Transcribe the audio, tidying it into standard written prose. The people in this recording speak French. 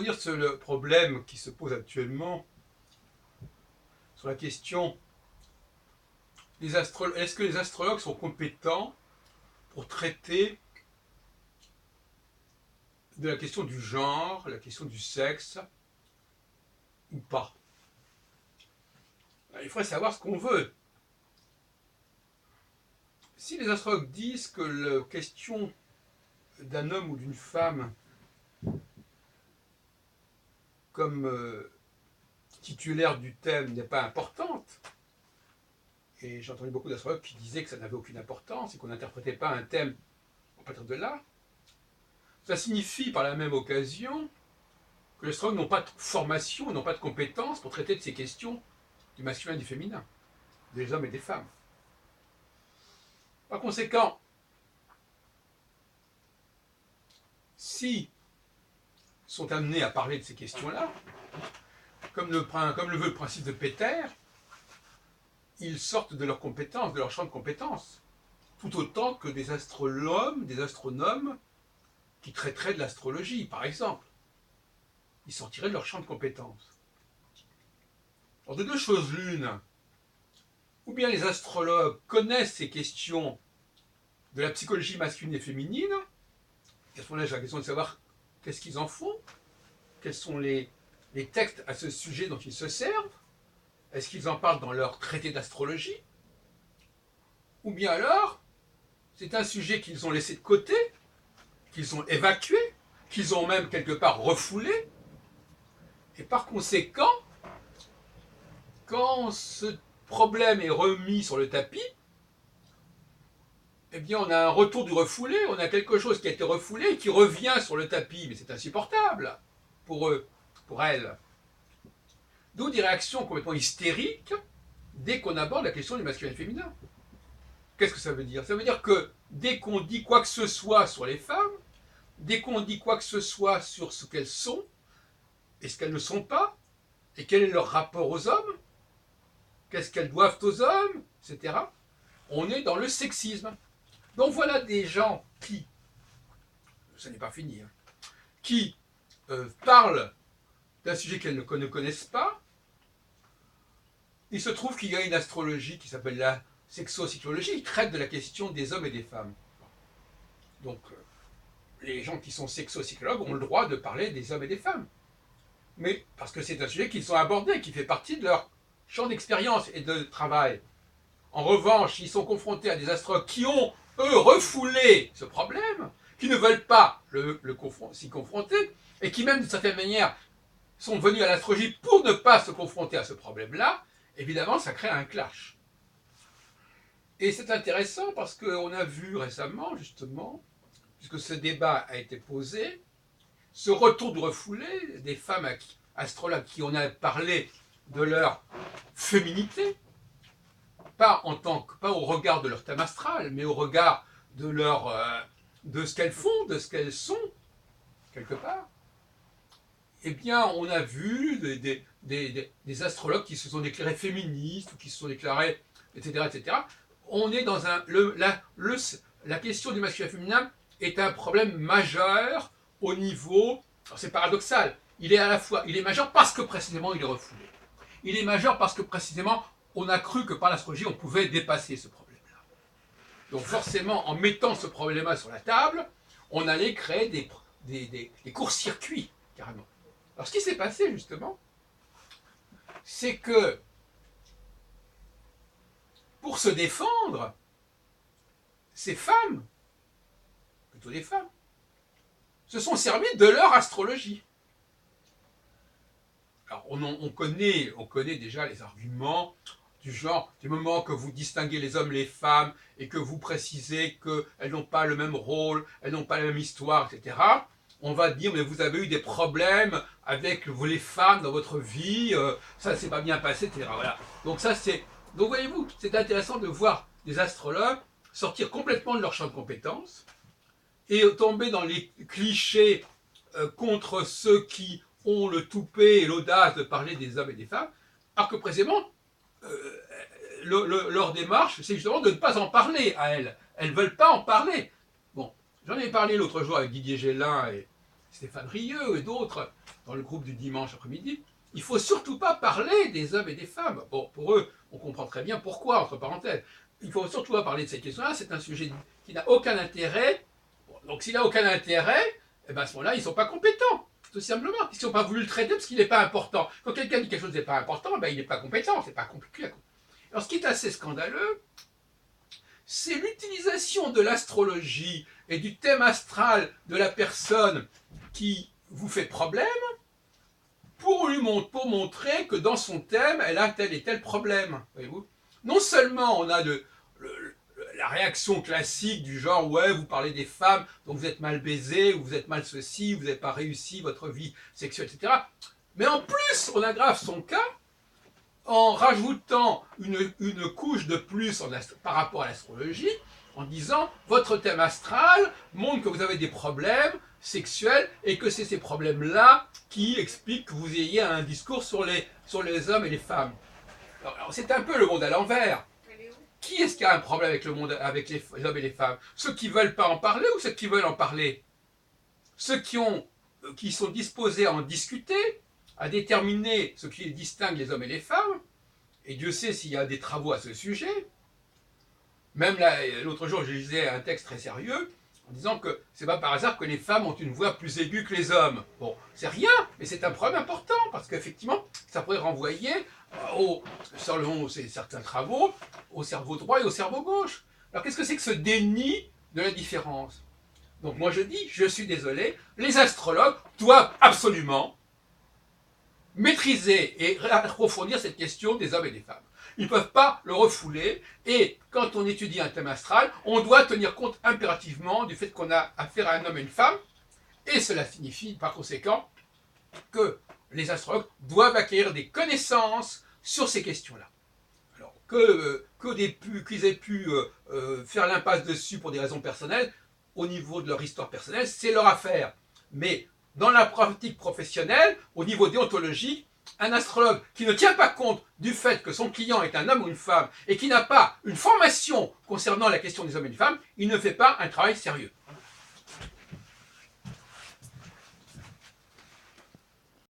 revenir sur le problème qui se pose actuellement, sur la question est-ce que les astrologues sont compétents pour traiter de la question du genre, la question du sexe, ou pas? Il faudrait savoir ce qu'on veut. Si les astrologues disent que la question d'un homme ou d'une femme comme titulaire du thème n'est pas importante, et j'ai entendu beaucoup d'astrologues qui disaient que ça n'avait aucune importance et qu'on n'interprétait pas un thème à partir de là, ça signifie par la même occasion que les astrologues n'ont pas de formation, n'ont pas de compétences pour traiter de ces questions du masculin et du féminin, des hommes et des femmes. Par conséquent, si sont amenés à parler de ces questions-là, comme le veut le principe de Péter, ils sortent de leurs compétences, de leur champ de compétences, tout autant que des astronomes qui traiteraient de l'astrologie, par exemple. Ils sortiraient de leur champ de compétences. Alors, de deux choses l'une, ou bien les astrologues connaissent ces questions de la psychologie masculine et féminine, et à ce moment-là, j'ai la question de savoir qu'est-ce qu'ils en font, quels sont les textes à ce sujet dont ils se servent, est-ce qu'ils en parlent dans leur traité d'astrologie, ou bien alors, c'est un sujet qu'ils ont laissé de côté, qu'ils ont évacué, qu'ils ont même quelque part refoulé, et par conséquent, quand ce problème est remis sur le tapis, eh bien on a un retour du refoulé, on a quelque chose qui a été refoulé et qui revient sur le tapis, mais c'est insupportable pour eux, pour elles. D'où des réactions complètement hystériques dès qu'on aborde la question du masculin et féminin. Qu'est-ce que ça veut dire? Ça veut dire que dès qu'on dit quoi que ce soit sur les femmes, dès qu'on dit quoi que ce soit sur ce qu'elles sont, et ce qu'elles ne sont pas, et quel est leur rapport aux hommes, qu'est-ce qu'elles doivent aux hommes, etc., on est dans le sexisme. Donc voilà des gens qui, ça n'est pas fini, qui parlent d'un sujet qu'elles ne connaissent pas. Il se trouve qu'il y a une astrologie qui s'appelle la sexocyclologie, qui traite de la question des hommes et des femmes. Donc les gens qui sont sexocyclologues ont le droit de parler des hommes et des femmes. Mais parce que c'est un sujet qu'ils ont abordé, qui fait partie de leur champ d'expérience et de travail. En revanche, ils sont confrontés à des astrologues qui ont, eux, refoulé ce problème, qui ne veulent pas s'y confronter, et qui même, d'une certaine manière, sont venus à l'astrologie pour ne pas se confronter à ce problème-là. Évidemment, ça crée un clash. Et c'est intéressant parce qu'on a vu récemment, justement, puisque ce débat a été posé, ce retour de refoulé des femmes astrologues qui ont parlé de leur féminité, pas au regard de leur thème astral, mais au regard de ce qu'elles font, de ce qu'elles sont, quelque part. Eh bien, on a vu des astrologues qui se sont déclarés féministes, ou qui se sont déclarés, etc., etc. On est dans la question du masculin et féminin est un problème majeur au niveau, alors c'est paradoxal, il est majeur parce que précisément il est refoulé. Il est majeur parce que précisément on a cru que par l'astrologie on pouvait dépasser ce problème-là. Donc forcément, en mettant ce problème-là sur la table, on allait créer des courts-circuits, carrément. Alors ce qui s'est passé justement, c'est que pour se défendre, ces femmes, plutôt des femmes, se sont servis de leur astrologie. Alors on connaît déjà les arguments du genre, du moment que vous distinguez les hommes et les femmes et que vous précisez qu'elles n'ont pas le même rôle, elles n'ont pas la même histoire, etc., on va dire, mais vous avez eu des problèmes avec les femmes dans votre vie, ça ne s'est pas bien passé, etc. Voilà. Donc voyez-vous, c'est intéressant de voir des astrologues sortir complètement de leur champ de compétences et tomber dans les clichés contre ceux qui ont le toupet et l'audace de parler des hommes et des femmes, alors que précisément, leur démarche, c'est justement de ne pas en parler à elles. Elles ne veulent pas en parler. Bon, j'en ai parlé l'autre jour avec Didier Gélin et Stéphane Rieu et d'autres dans le groupe du dimanche après-midi, il ne faut surtout pas parler des hommes et des femmes. Bon, pour eux, on comprend très bien pourquoi, entre parenthèses. Il ne faut surtout pas parler de cette question-là, c'est un sujet qui n'a aucun intérêt. Bon, donc s'il n'a aucun intérêt, eh ben à ce moment-là, ils ne sont pas compétents, tout simplement. Ils n'ont pas voulu le traiter parce qu'il n'est pas important. Quand quelqu'un dit quelque chose n'est pas important, ben il n'est pas compétent, c'est pas compliqué. Alors ce qui est assez scandaleux, c'est l'utilisation de l'astrologie et du thème astral de la personne qui vous fait problème pour montrer que dans son thème, elle a tel et tel problème. Voyez-vous ? Non seulement on a la réaction classique du genre « ouais, vous parlez des femmes, donc vous êtes mal baisé, ou vous êtes mal ceci, vous n'avez pas réussi votre vie sexuelle, etc. » Mais en plus, on aggrave son cas en rajoutant une couche de plus par rapport à l'astrologie, en disant « votre thème astral montre que vous avez des problèmes sexuels et que c'est ces problèmes-là qui expliquent que vous ayez un discours sur les hommes et les femmes. » Alors c'est un peu le monde à l'envers. Qui est-ce qui a un problème avec le monde, avec les hommes et les femmes? Ceux qui ne veulent pas en parler ou ceux qui veulent en parler? Ceux qui sont disposés à en discuter, à déterminer ce qui distingue les hommes et les femmes, et Dieu sait s'il y a des travaux à ce sujet. Même l'autre jour, je lisais un texte très sérieux en disant que c'est pas par hasard que les femmes ont une voix plus aiguë que les hommes. Bon, c'est rien, mais c'est un problème important, parce qu'effectivement, ça pourrait renvoyer, selon certains travaux, au cerveau droit et au cerveau gauche. Alors qu'est-ce que c'est que ce déni de la différence? Donc moi je dis, je suis désolé, les astrologues doivent absolument maîtriser et approfondir cette question des hommes et des femmes. Ils ne peuvent pas le refouler, et quand on étudie un thème astral, on doit tenir compte impérativement du fait qu'on a affaire à un homme et une femme, et cela signifie par conséquent que les astrologues doivent acquérir des connaissances sur ces questions-là. Alors qu'ils aient pu faire l'impasse dessus pour des raisons personnelles, au niveau de leur histoire personnelle, c'est leur affaire. Mais dans la pratique professionnelle, au niveau déontologique, un astrologue qui ne tient pas compte du fait que son client est un homme ou une femme et qui n'a pas une formation concernant la question des hommes et des femmes, il ne fait pas un travail sérieux.